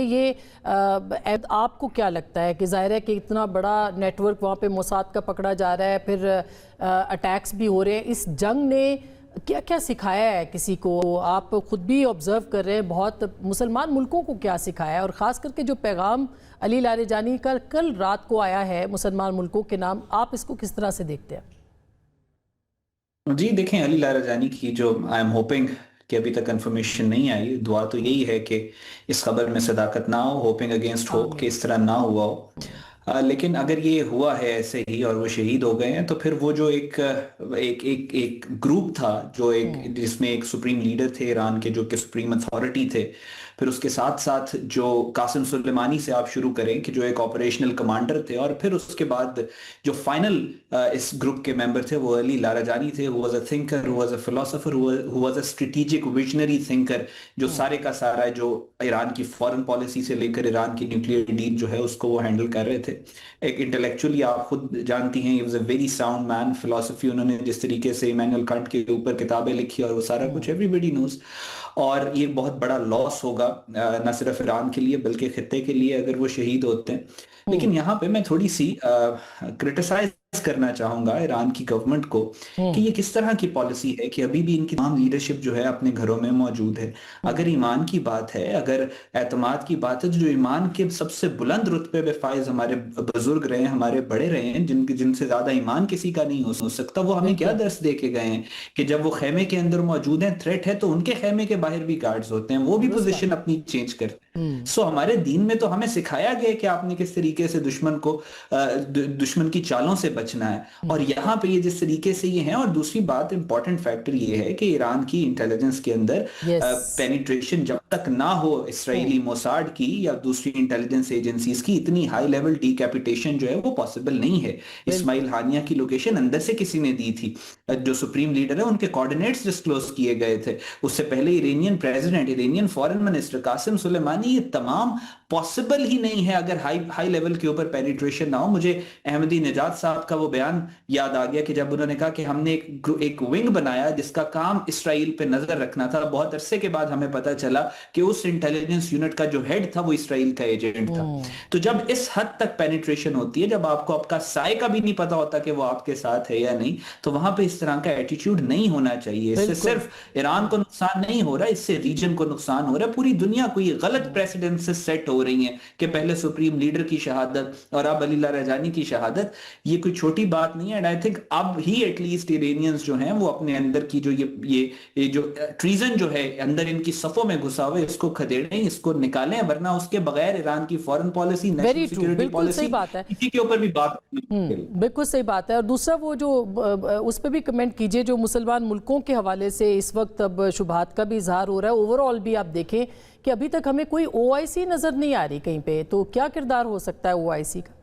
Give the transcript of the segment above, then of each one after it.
یہ آپ کو کیا لگتا ہے کہ ظاہر ہے کہ اتنا بڑا نیٹ ورک وہاں پہ موساد کا پکڑا جا رہا ہے، پھر اٹیکس بھی ہو رہے ہیں، اس جنگ نے کیا کیا سکھایا ہے کسی کو؟ آپ خود بھی آبزرو کر رہے ہیں، بہت مسلمان ملکوں کو کیا سکھایا ہے، اور خاص کر کے جو پیغام علی لاریجانی کا کل رات کو آیا ہے مسلمان ملکوں کے نام، آپ اس کو کس طرح سے دیکھتے ہیں؟ جی دیکھیں، علی لاریجانی کی جو آئی ایم ہوپنگ کہ ابھی تک کنفرمیشن نہیں آئی، دعا تو یہی ہے کہ اس خبر میں صداقت نہ ہو، ہوپنگ اگینسٹ ہوپ کہ اس طرح نہ ہوا ہو، لیکن اگر یہ ہوا ہے ایسے ہی اور وہ شہید ہو گئے ہیں تو پھر وہ جو ایک گروپ تھا جو جس میں ایک سپریم لیڈر تھے ایران کے، جو کہ سپریم اتھارٹی تھے، پھر اس کے ساتھ ساتھ جو قاسم سلیمانی سے آپ شروع کریں کہ جو ایک آپریشنل کمانڈر تھے، اور پھر اس کے بعد جو فائنل اس گروپ کے ممبر تھے وہ علی لاریجانی تھے. who was a thinker, who was a philosopher, who was a strategic visionary thinker، جو سارے کا سارا جو ایران کی فورن پالیسی سے لے کر ایران کی نیوکلیئر ڈیل جو ہے اس کو وہ ہینڈل کر رہے تھے. ایک انٹلیکچولی آپ خود جانتی ہیں، he was a very sound man. فلسفی انہوں نے جس طریقے سے ایمینوئل کانٹ کے اوپر کتابیں لکھی اور وہ سارا کچھ everybody knows، اور یہ بہت بڑا لاس ہوگا نہ صرف ایران کے لیے بلکہ خطے کے لیے اگر وہ شہید ہوتے ہیں. لیکن یہاں پہ میں تھوڑی سی کرٹیسائز کرنا چاہوں گا ایران کی گورنمنٹ کو کہ یہ کس طرح کی پالیسی ہے کہ ابھی بھی ان کی تمام لیڈرشپ جو ہے اپنے گھروں میں موجود ہے. اگر ایمان کی بات ہے، اگر اعتماد کی بات ہے، جو ایمان کے سب سے بلند رتبے پہ فائز ہمارے بزرگ رہے ہیں، ہمارے بڑے رہے ہیں، جن سے زیادہ ایمان کسی کا نہیں ہو سکتا، وہ ہمیں کیا درس دے کے گئے ہیں کہ جب وہ خیمے کے اندر موجود ہیں، تھریٹ ہے، تو ان کے خیمے کے باہر بھی گارڈز ہوتے ہیں، وہ بھی پوزیشن اپنی چینج کرتے ہیں. سو ہمارے دین میں تو ہمیں سکھایا گیا کہ آپ نے کس طریقے سے دشمن کی چالوں سے بچنا ہے، اور یہاں پہ یہ جس طریقے سے یہ ہیں. اور دوسری بات امپورٹنٹ فیکٹر یہ ہے کہ ایران کی انٹیلیجنس کے اندر پینیٹریشن جب تک نہ ہو اسرائیلی موساد کی یا دوسری انٹیلیجنس ایجنسیز کی، اتنی ہائی لیول ڈی کیپیٹیشن جو ہے وہ پاسبل نہیں ہے. اسماعیل ہانیہ کی لوکیشن اندر سے کسی نے دی تھی، جو سپریم لیڈر ہے ان کے کوارڈینیٹس ڈسکلوز کیے گئے تھے. اس سے پہلے ایرانین پریزیڈنٹ، ایرانین فورن منسٹر قاسم سلیمانی، یہ تمام پاسبل ہی نہیں ہے اگر ہائی لیول کے اوپر پینیٹریشن نہ ہو. مجھے احمدی نژاد صاحب کا وہ بیان یاد آ گیا کہ جب انہوں نے کہا کہ ہم نے ایک ونگ بنایا جس کا کام اسرائیل پہ نظر رکھنا تھا. بہت عرصے کے بعد ہمیں پتا چلا کہ اس انٹیلیجنس یونٹ کا جو ہیڈ تھا وہ اسرائیل کا ایجنٹ تھا. تو جب اس حد تک پینیٹریشن ہوتی ہے، جب آپ کو آپ کا سائے کا بھی نہیں پتا ہوتا کہ وہ آپ کے ساتھ ہے یا نہیں، تو وہاں پہ اس طرح کا ایٹیٹیوڈ نہیں ہونا چاہیے. اس سے صرف ایران کو نقصان نہیں ہو رہا، اس سے ریجن کو نقصان ہو رہا ہے. پوری دنیا کو یہ غلط پریسیڈنس سیٹ ہو رہی ہیں کہ پہلے سپریم لیڈر کی شہادت اور اب علی لاریجانی کی شہادت، یہ کوئی چھوٹی بات نہیں ہے. اینڈ آئی تھنک اب ہی ایٹ لیسٹ ایرانیئنز جو ہیں وہ اپنے اندر کی جو یہ جو ٹریزن جو ہے اندر ان کی صفوں میں گھسا ہوئے، اس کو کھدیڑیں، اس کو نکالیں، ورنہ اس کے بغیر ایران کی foreign policy, national security policy, کسی کے اوپر بھی بات بالکل صحیح بات ہے. اور دوسرا وہ جو اس پہ بھی کمنٹ کیجئے جو مسلمان ملکوں کے حوالے سے اس وقت اب شبہات کا بھی اظہار ہو رہا ہے. اوورآل بھی آپ دیکھیں کہ ابھی تک ہمیں کوئی او آئی سی نظر نہیں آ رہی کہیں پہ، تو کیا کردار ہو سکتا ہے او آئی سی کا؟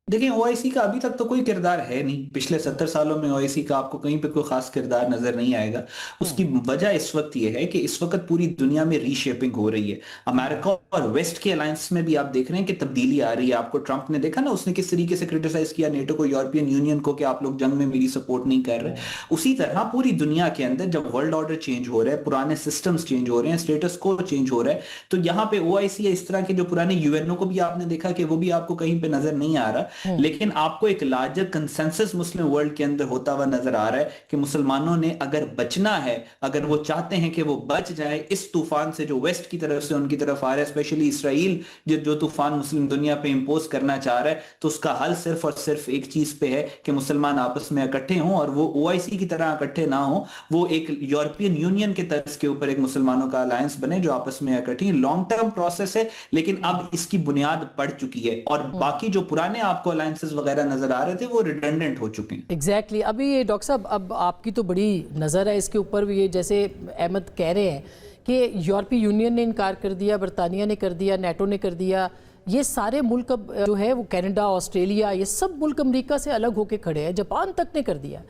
دیکھیں، او آئی سی کا ابھی تک تو کوئی کردار ہے نہیں. پچھلے 70 سالوں میں او آئی سی کا آپ کو کہیں پہ کوئی خاص کردار نظر نہیں آئے گا. اس کی وجہ اس وقت یہ ہے کہ اس وقت پوری دنیا میں ری شیپنگ ہو رہی ہے. امریکہ اور ویسٹ کے الائنس میں بھی آپ دیکھ رہے ہیں کہ تبدیلی آ رہی ہے. آپ کو ٹرمپ نے دیکھا نا، اس نے کس طریقے سے کرٹیسائز کیا نیٹو کو، یورپین یونین کو، کہ آپ لوگ جنگ میں میری سپورٹ نہیں کر رہے. اسی طرح پوری دنیا کے اندر جب ورلڈ آرڈر چینج ہو رہا ہے، پرانے سسٹمز چینج ہو رہے ہیں، اسٹیٹس کو چینج ہو رہا ہے، تو یہاں پہ او آئی سی یا اس طرح کے جو پرانے یو این او کو بھی آپ نے دیکھا کہ وہ بھی آپ کو کہیں پہ نظر نہیں آ رہا. لیکن آپ کو ایک لارجر کنسنسس مسلم ورلڈ کے اندر ہوتا ہوا نظر آ رہا ہے کہ مسلمانوں نے اگر بچنا ہے، اگر وہ چاہتے ہیں کہ وہ بچ جائے اس طوفان سے جو ویسٹ کی طرف سے ان کی طرف آ رہا ہے، اسپیشلی اسرائیل جو طوفان مسلم دنیا پہ امپوز کرنا چاہ رہا ہے، تو اس کا حل صرف اور صرف ایک چیز پہ ہے کہ مسلمان آپس میں اکٹھے ہوں، اور وہ او آئی سی کی طرح اکٹھے نہ ہوں، وہ ایک یورپین یونین کے طرز کے اوپر ایک مسلمانوں کا الائنس بنے جو آپس میں اکٹھے. لانگ ٹرم پروسیس ہے، لیکن اب اس کی بنیاد پڑ چکی ہے، اور باقی جو پرانے آپ کو الائنسز وغیرہ نظر آ رہے تھے وہ ریڈنڈنٹ ہو چکے ہیں. ایگزیکٹلی. ابھی ڈاکٹر صاحب اب آپ کی تو بڑی نظر ہے اس کے اوپر بھی، جیسے احمد کہہ رہے ہیں کہ یورپی یونین نے انکار کر دیا، برطانیہ نے کر دیا، نیٹو نے کر دیا، یہ سارے ملک اب جو ہے وہ کینیڈا، آسٹریلیا، یہ سب ملک امریکہ سے الگ ہو کے کھڑے ہیں، جاپان تک نے کر دیا.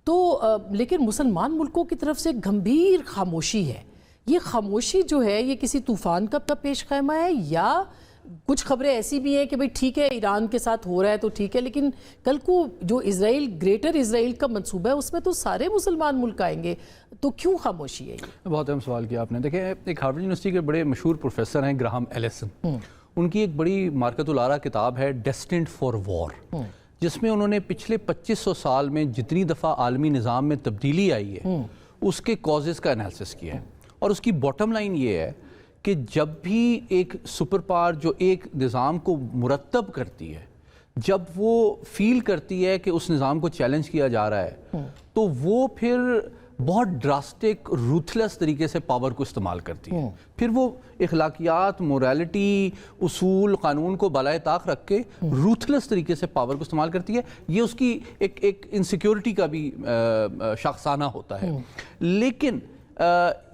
تو لیکن مسلمان ملکوں کی طرف سے گھمبیر خاموشی ہے. یہ خاموشی جو ہے یہ کسی طوفان کا پیش خیمہ ہے، یا کچھ خبریں ایسی بھی ہیں کہ بھئی ٹھیک ہے ایران کے ساتھ ہو رہا ہے تو ٹھیک ہے، لیکن کل کو جو اسرائیل گریٹر اسرائیل کا منصوبہ ہے اس میں تو سارے مسلمان ملک آئیں گے، تو کیوں خاموشی ہے یہ؟ بہت اہم سوال کیا آپ نے. دیکھیں ایک ہارورڈ یونیورسٹی کے بڑے مشہور پروفیسر ہیں گراہم ایلیسن، ان کی ایک بڑی مارکت العرا کتاب ہے ڈیسٹنڈ فار وار، جس میں انہوں نے پچھلے 2500 سال میں جتنی دفعہ عالمی نظام میں تبدیلی آئی ہے اس کے کازز کا انالیسس کیا ہے. اور اس کی باٹم لائن یہ ہے کہ جب بھی ایک سپر پاور جو ایک نظام کو مرتب کرتی ہے، جب وہ فیل کرتی ہے کہ اس نظام کو چیلنج کیا جا رہا ہے، تو وہ پھر بہت ڈراسٹک روتھلیس طریقے سے پاور کو استعمال کرتی ہے. پھر وہ اخلاقیات، موریلٹی، اصول، قانون کو بالائے طاق رکھ کے روتھلیس طریقے سے پاور کو استعمال کرتی ہے. یہ اس کی ایک انسیکیورٹی کا بھی شاخسانہ ہوتا ہے. لیکن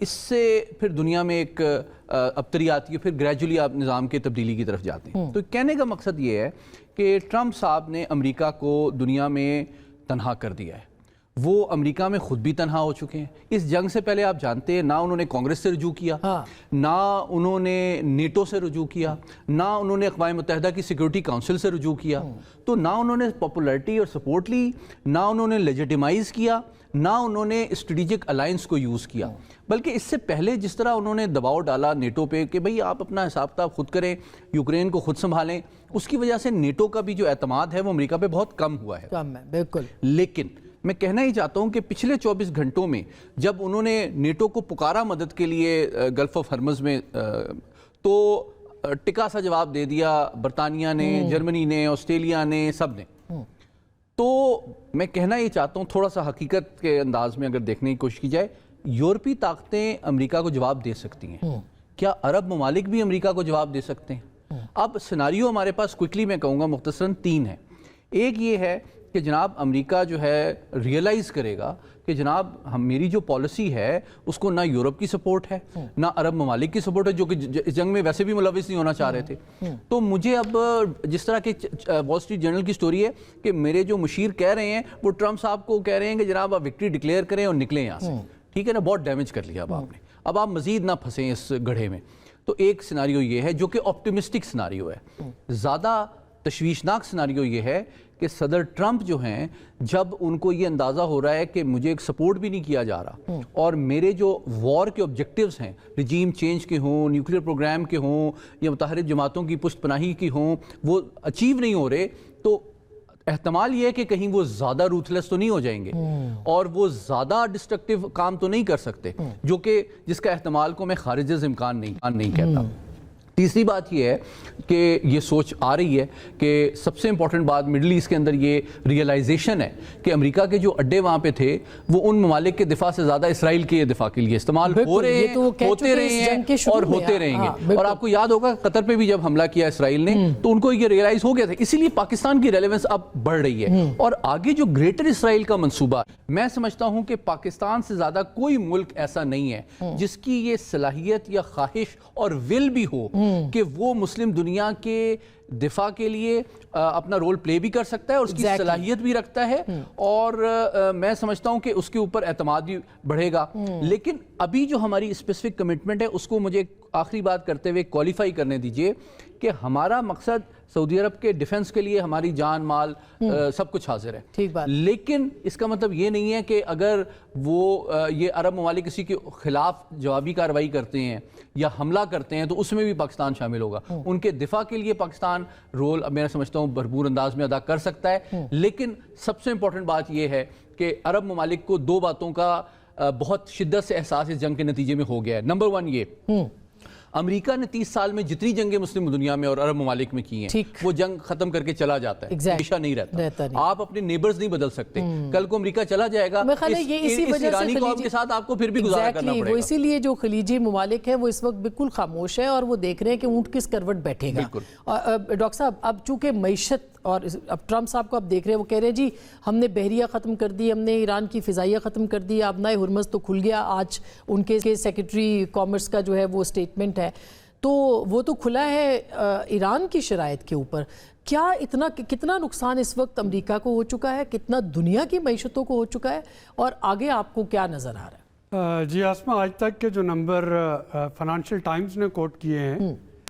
اس سے پھر دنیا میں ایک ابتری آتی ہے، پھر گریجولی آپ نظام کے تبدیلی کی طرف جاتے ہیں. تو کہنے کا مقصد یہ ہے کہ ٹرمپ صاحب نے امریکہ کو دنیا میں تنہا کر دیا ہے. وہ امریکہ میں خود بھی تنہا ہو چکے ہیں. اس جنگ سے پہلے آپ جانتے ہیں نہ انہوں نے کانگریس سے رجوع کیا، نہ انہوں نے نیٹو سے رجوع کیا، نہ انہوں نے اقوام متحدہ کی سیکورٹی کونسل سے رجوع کیا. تو نہ انہوں نے پاپولیرٹی اور سپورٹ لی، نہ انہوں نے لیجیٹیمائز کیا، نہ انہوں نے اسٹریٹجک الائنس کو یوز کیا. بلکہ اس سے پہلے جس طرح انہوں نے دباؤ ڈالا نیٹو پہ کہ بھئی آپ اپنا حساب کتاب خود کریں، یوکرین کو خود سنبھالیں، اس کی وجہ سے نیٹو کا بھی جو اعتماد ہے وہ امریکہ پہ بہت کم ہوا ہے. کم ہے بالکل. لیکن میں کہنا ہی چاہتا ہوں کہ پچھلے 24 گھنٹوں میں جب انہوں نے نیٹو کو پکارا مدد کے لیے گلف آف ہرمز میں، تو ٹکا سا جواب دے دیا برطانیہ نے، جرمنی نے، آسٹریلیا نے، سب نے. تو میں کہنا یہ چاہتا ہوں تھوڑا سا حقیقت کے انداز میں اگر دیکھنے کی کوشش کی جائے، یورپی طاقتیں امریکہ کو جواب دے سکتی ہیں. کیا عرب ممالک بھی امریکہ کو جواب دے سکتے ہیں؟ اب سیناریو ہمارے پاس کوئکلی میں کہوں گا مختصراً 3 ہیں. ایک یہ ہے کہ جناب امریکہ جو ہے ریئلائز کرے گا کہ جناب میری جو پالیسی ہے اس کو نہ یورپ کی سپورٹ ہے، نہ عرب ممالک کی سپورٹ ہے، جو کہ اس جنگ میں ویسے بھی ملوث نہیں ہونا چاہ رہے تھے. تو مجھے اب جس طرح کہ وال اسٹریٹ جرنل کی سٹوری ہے کہ میرے جو مشیر کہہ رہے ہیں وہ ٹرمپ صاحب کو کہہ رہے ہیں کہ جناب آپ وکٹری ڈکلیئر کریں اور نکلیں یہاں سے. ٹھیک ہے نا، بہت ڈیمیج کر لیا اب آپ نے، اب آپ مزید نہ پھنسیں اس گڑھے میں. تو ایک سیناریو یہ ہے جو کہ آپٹیمسٹک سیناریو ہے. زیادہ تشویشناک سیناریو یہ ہے کہ صدر ٹرمپ جو ہیں، جب ان کو یہ اندازہ ہو رہا ہے کہ مجھے ایک سپورٹ بھی نہیں کیا جا رہا اور میرے جو وار کے آبجیکٹیوز ہیں، رجیم چینج کے ہوں، نیوکلیر پروگرام کے ہوں، یا متحرک جماعتوں کی پشت پناہی کی ہوں، وہ اچیو نہیں ہو رہے، تو احتمال یہ ہے کہ کہیں وہ زیادہ روتھلیس تو نہیں ہو جائیں گے اور وہ زیادہ ڈسٹرکٹیو کام تو نہیں کر سکتے، جو کہ جس کا احتمال کو میں خارج از امکان نہیں کہتا. تیسری بات یہ ہے کہ یہ سوچ آ رہی ہے کہ سب سے امپورٹنٹ بات مڈل ایسٹ کے اندر یہ ریئلائزیشن ہے کہ امریکہ کے جو اڈے وہاں پہ تھے وہ ان ممالک کے دفاع سے زیادہ اسرائیل کے دفاع کے لیے استعمال ہو رہے ہیں، ہوتے رہے ہیں اور ہوتے رہیں گے. اور آپ کو یاد ہوگا قطر پہ بھی جب حملہ کیا اسرائیل نے تو ان کو یہ ریئلائز ہو گیا تھا. اسی لیے پاکستان کی ریلیونس اب بڑھ رہی ہے. اور آگے جو گریٹر اسرائیل کا منصوبہ، میں سمجھتا ہوں کہ پاکستان سے زیادہ کوئی ملک ایسا نہیں ہے جس کی یہ صلاحیت یا خواہش اور ول بھی ہو کہ وہ مسلم دنیا کے دفاع کے لیے اپنا رول پلے بھی کر سکتا ہے اور اس کی صلاحیت بھی رکھتا ہے. اور میں سمجھتا ہوں کہ اس کے اوپر اعتماد بھی بڑھے گا. لیکن ابھی جو ہماری اسپیسیفک کمٹمنٹ ہے اس کو مجھے آخری بات کرتے ہوئے کوالیفائی کرنے دیجئے کہ ہمارا مقصد سعودی عرب کے ڈیفنس کے لیے ہماری جان مال سب کچھ حاضر ہے. لیکن اس کا مطلب یہ نہیں ہے کہ اگر وہ یہ عرب ممالک کسی کے خلاف جوابی کارروائی کرتے ہیں یا حملہ کرتے ہیں تو اس میں بھی پاکستان شامل ہوگا. ان کے دفاع کے لیے پاکستان رول میں سمجھتا ہوں بھرپور انداز میں ادا کر سکتا ہے. لیکن سب سے امپورٹنٹ بات یہ ہے کہ عرب ممالک کو 2 باتوں کا بہت شدت سے احساس اس جنگ کے نتیجے میں ہو گیا ہے. نمبر 1 یہ امریکہ نے 30 سال میں جتنی جنگیں مسلم دنیا میں اور عرب ممالک میں کی ہیں وہ جنگ ختم کر کے چلا جاتا ہے، ہمیشہ نہیں رہتا. آپ اپنے نیبرز نہیں بدل سکتے. کل کو امریکہ چلا جائے گا، اس ایرانی قوم کے ساتھ آپ کو پھر بھی گزارا کرنا پڑے گا. وہ اسی لیے جو خلیجی ممالک ہیں وہ اس وقت بالکل خاموش ہیں اور وہ دیکھ رہے ہیں کہ اونٹ کس کروٹ بیٹھے گا. ڈاکٹر صاحب اب چونکہ معیشت اور اب ٹرمپ صاحب کو آپ دیکھ رہے ہیں، وہ کہہ رہے ہیں جی ہم نے بحریہ ختم کر دی، ہم نے ایران کی فضائیہ ختم کر دی، آبنائے ہرمز تو کھل گیا. آج ان کے سیکرٹری کامرس کا جو ہے وہ اسٹیٹمنٹ ہے، تو وہ تو کھلا ہے ایران کی شرائط کے اوپر. کیا کتنا نقصان اس وقت امریکہ کو ہو چکا ہے، کتنا دنیا کی معیشتوں کو ہو چکا ہے، اور آگے آپ کو کیا نظر آ رہا ہے؟ جی آسما، آج تک کے جو نمبر فائنانشل ٹائمز نے کوٹ کیے ہیں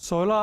16